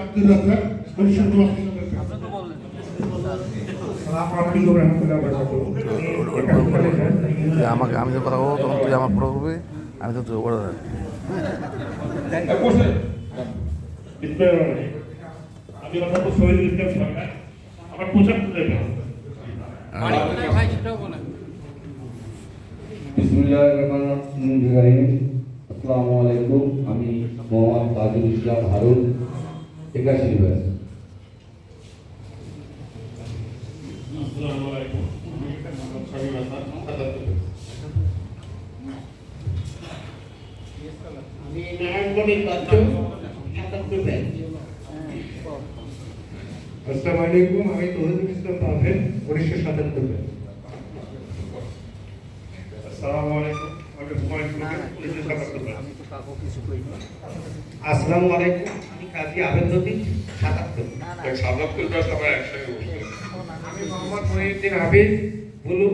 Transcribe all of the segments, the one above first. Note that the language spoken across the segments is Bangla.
আব্দুল রাজ্জাক পরিষদ আমাকে আমি যে কথা বলবো তখন তুই আমার পড়া করবি, আমি তো তুই পড়া আমি কথা তো শহীদ ইসলাম সরকার আমার পোশাক তুলে বিসমিল্লাহির রহমানির রহিম। আসসালামু আলাইকুম। আমি মোহাম্মদ তাজুল ইসলাম হারুন, 81 ব্যাচ। আসসালামু আলাইকুম। মোহাম্মদ শামীম হাসান, 77 আমি নারায়ণগঞ্জের বাচ্চা 77 ব্যাচ। আসসালামু আলাইকুম। আমি তৌহিদুল ইসলাম পাভেল, 1977 ব্যাচ। আসসালামু আলাইকুম। আমি হুমায়ুন কবির, 1977 ব্যাচ। আসসালামু আলাইকুম। আমি কাজী আবেদ নদী 77। আমি মোহাম্মদ মহিউদ্দিন হাফিজ, বুলু,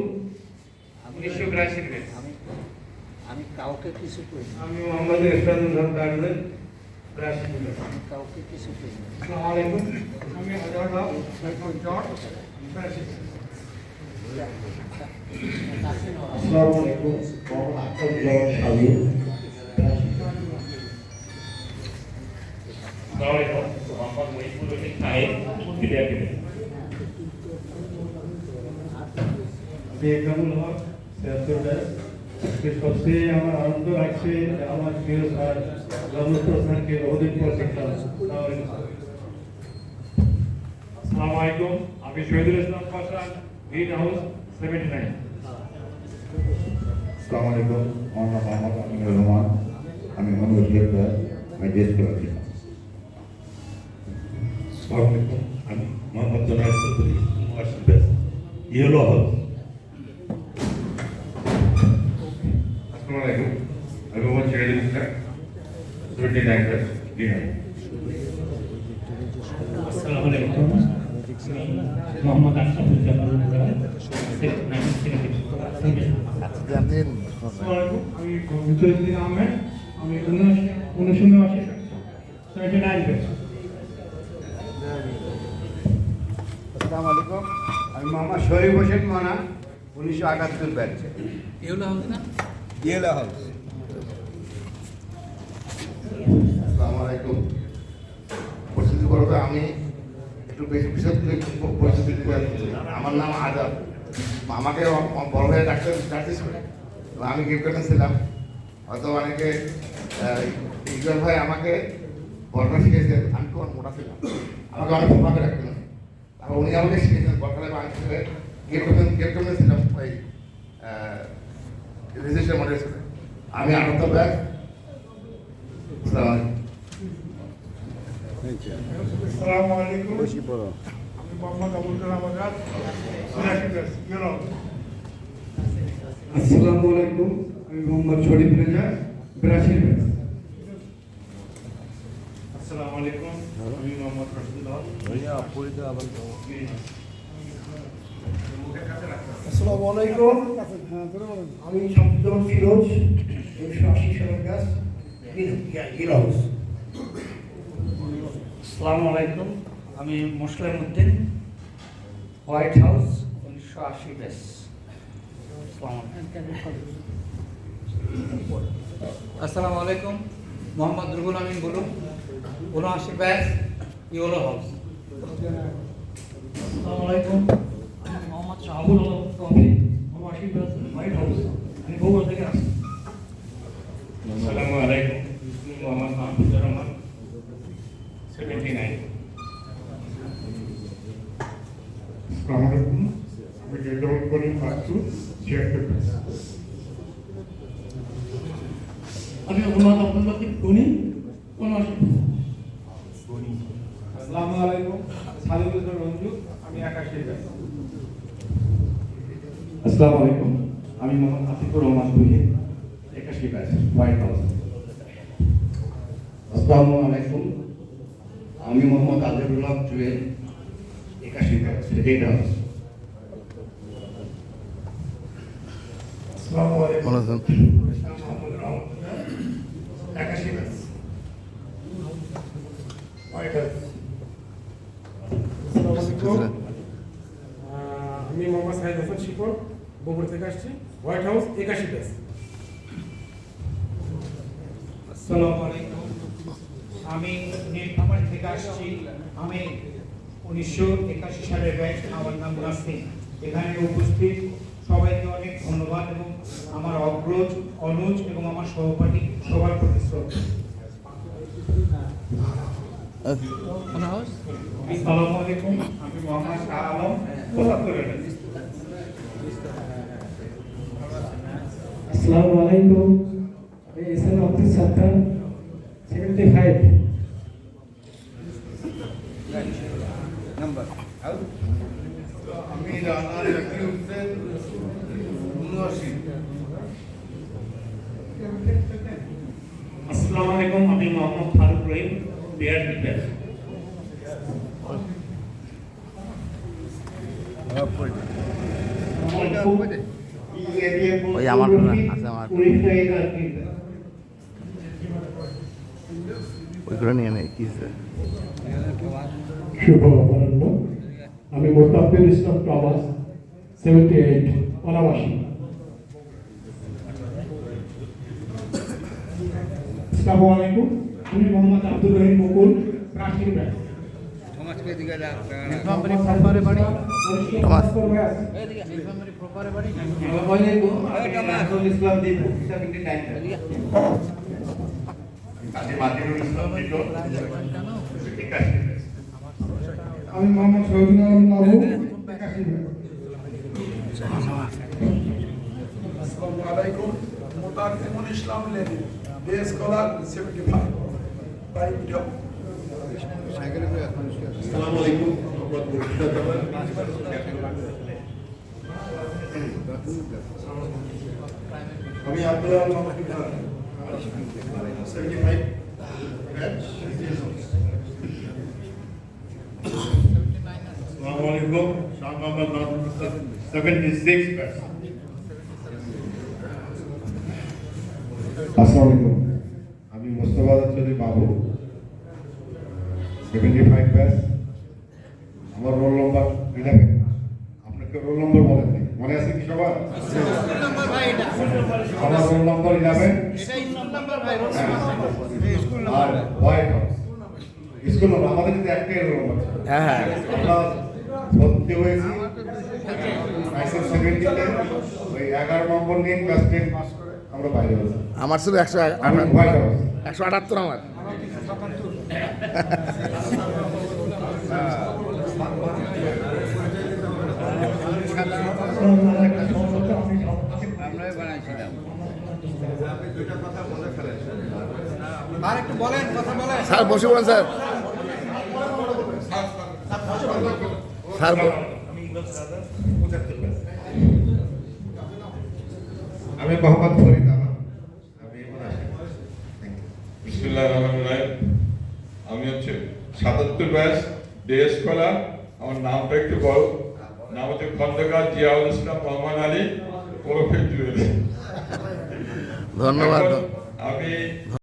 1982 ব্যাচ। আমি কাউকে কিছু করি না। আমি মোহাম্মদ ইসলামুল হক দারুল, 83 ব্যাচ। আমি কাউকে কিছু করি না। আসসালামু আলাইকুম। আমি আজহার হক, জর্জ, 82 ব্যাচ। আসসালামু আলাইকুম। মোহাম্মদ আখতারুজ্জামান শামীম, 83 ব্যাচ। মোহাম্মদ মহিবুর রশিদ সাহেব, 83 ব্যাচ। আমি একরামুল হক, 73 ব্যাচ। সবচেয়ে আমার আনন্দ লাগছে আমার প্রিয় স্যার রমেশ স্যারকে বহুদিন পর দেখলাম। আসসালামু আলাইকুম। আমি শহীদুল ইসলাম পাশা, গ্রিন হাউস, 79। আসসালামু আলাইকুম। আমার নাম মোহাম্মদ আমিনুর রহমান, আমি মনোজ ব্যাচ, আমি দেশ করেছি। আসসালামু আলাইকুম। আমি Mohammad Junaid Chowdhury, 80 batch, yellow house. আসসালামু আলাইকুম। আমি Mohammad Sirajul Islam, 79 batch, green house. আসসালামু আলাইকুম। মোহাম্মদ আশরাফুজ্জামান, 69। জানেন আসসালামু আলাইকুম। আমি মুজাহিদুদ্দিন আহমেদ, আমি 1979 ব্যাচ। আসসালামু আলাইকুম। আমি মোহাম্মদ শরীফ হোসেন মানা, 1978 ব্যাচ। এগুলো হবে না। ইয়েলা হাউস। আসসালামু আলাইকুম। পরিস্থিতি বলতে আমি একটু বেশি বিশদ পরিস্থিতি দিতে যাচ্ছি। আমার নাম আজাদ। আমাকে বড় ভাই ডাক্তার ডাক্তার করে আমি গিফট ছিলাম। হয়তো অনেকে ইকবাল ভাই আমাকে বলটা শিখেছেন, আমি তো মোটা ছিলাম, আমাকে অনেক ভাবে রাখতেন। আর উনি আমাকে শিখেছেন বলটা আমি ছেলে গিফট ছিলাম ওই রেজিস্টার মডেল ছিল। আমি আনন্দ ব্যাগ। আসসালামু আলাইকুম। আমি Mohammad Abul Kalam Azad, 83 batch, yellow house. আসসালামু আলাইকুম। আমি মোহাম্মদ শরীফ রেজা, 82 ব্যাচ। আসসালামু আলাইকুম। আমি মোহাম্মদ রশিদুল হক। আসসালামু আলাইকুম। আমি শমসুদ্দৌলা ফিরোজ, 180 সালের ব্যাচ, গ্রিন হাউস। আসসালামু আলাইকুম। আমি মুসলিম উদ্দিন, হোয়াইট হাউস, 1980 ব্যাচ। আসসালামু আলাইকুম। Mohammad Ruhul Amin blue, 79 batch, yellow house. আসসালামু আলাইকুম। আমি মোহাম্মদ শাহুল আলম তৌফিক, 79 ব্যাচ, হোয়াইট হাউস। আমি ভোগল থেকে আসছি। আসসালামু আলাইকুম। মোহাম্মদ মাহফুজুর রহমান, 79। আসসালামু আলাইকুম। আমি রেজাউল করিম বাচ্চু, 76 ব্যাচ। আমি মোহাম্মদ আব্দুল লতিফ গনি, 79। আসসালামু আলাইকুম। সালিমুল ইসলাম রঞ্জু, আমি 81 ব্যাচ। আসসালামু আলাইকুম। আমি Mohammad Atiqur Rahman Ruhi, 81 batch, white house. আসসালামু আলাইকুম। আমি Mohammad Azizul Haque Jewel, 81 batch, red house. আসসালামু আলাইকুম। ভালো আছেন? Mohammad Rahman, 81 batch, white house. ছিলেন। আমি মোহাম্মদ সাইদ হাসান শিপন, বগুড়া থেকে আসছি। White house 81 batch. আসসালামু আলাইকুম। আমি নীলফামারী থেকে আসছি। আমি 1981 সালের ব্যাচ। আমার নাম নাসিম। এখানে উপস্থিত সবাইকে অনেক ধন্যবাদ এবং আমার অগ্রজ, অনুজ এবং আমার সহপাঠী সবার প্রতি শ্রদ্ধা। আসসালামু আলাইকুম, আমি মোহাম্মদ শাহ আলম, 75 ব্যাচ। আসসালামু আলাইকুম, আমি এসএন আব্দুল সাত্তার, 75। আমি রানা জাকির হোসেন 79। আসসালামু আলাইকুম, আমি মোহাম্মদ ফারুক রহিম, 82 ব্যাচ। ওই আমার আছে আমার ওইগুলো নিয়ে নেই কি হয়েছে? শুভ অপরাহ্ন, আমি মোতাব্বির ইসলাম টমাস, 78, অনাবাসী। আসসালামু আলাইকুম, আমি Mohammad Abdur Rahim Mukul, 83 batch. Islam Dipu, 79 batch. Kazi Majidul Islam Tito 81 batch. আমি মোহাম্মদ শহীদুল আলম বাবু, 81 ব্যাচ। আসসালামু আলাইকুম, Motakimul Islam Leni, day scholar 75, by video. আসসালামু আলাইকুম, মোহাম্মদ মুর্শিদা জামান। আমি আব্দুল্লাহ আল মাহমুদ খান, 75 ব্যাচ। আসসালামু আলাইকুম, শাহ মোহাম্মদ নাজমুল ইসলাম, 76 ব্যাচ। আসসালামু আলাইকুম, আমি মোস্তফা চৌধুরী বাবু, 75 ব্যাচ। আমার রোল নম্বর 11। আপনাকে রোল নম্বর বলেন নাই, মনে আছে কি সবার? আমার রোল নম্বর 11। আর হোয়াইট হাউস স্কুল নম্বর, আমাদের কিন্তু একটাই রোল নম্বর ছিল। হ্যাঁ আমরা ভর্তি হয়েছি 1970-তে, ওই 11 নম্বর নিয়ে ক্লাস 10 পাস করে আমরা বাইরে হয়েছি। আমার ছিল হোয়াইট হাউস 178 আমার। আর একটু বলেন, কথা বলেন। স্যার বসে বলেন স্যার। স্যার আমি ইকবাল সাদা, 75 ব্যাচ। আমি মোহাম্মদ ফরিদ আলম, আমি এখন আসি। বিসমিল্লাহির রহমানির রহিম। আমি হচ্ছে 77 ব্যাচ, ডে স্কলার। আমার নামটা একটু বড়, নাম হচ্ছে খন্দকার জিয়াউল ইসলাম মোহাম্মদ আলী, ওরফে জুয়েল। ধন্যবাদ। আমি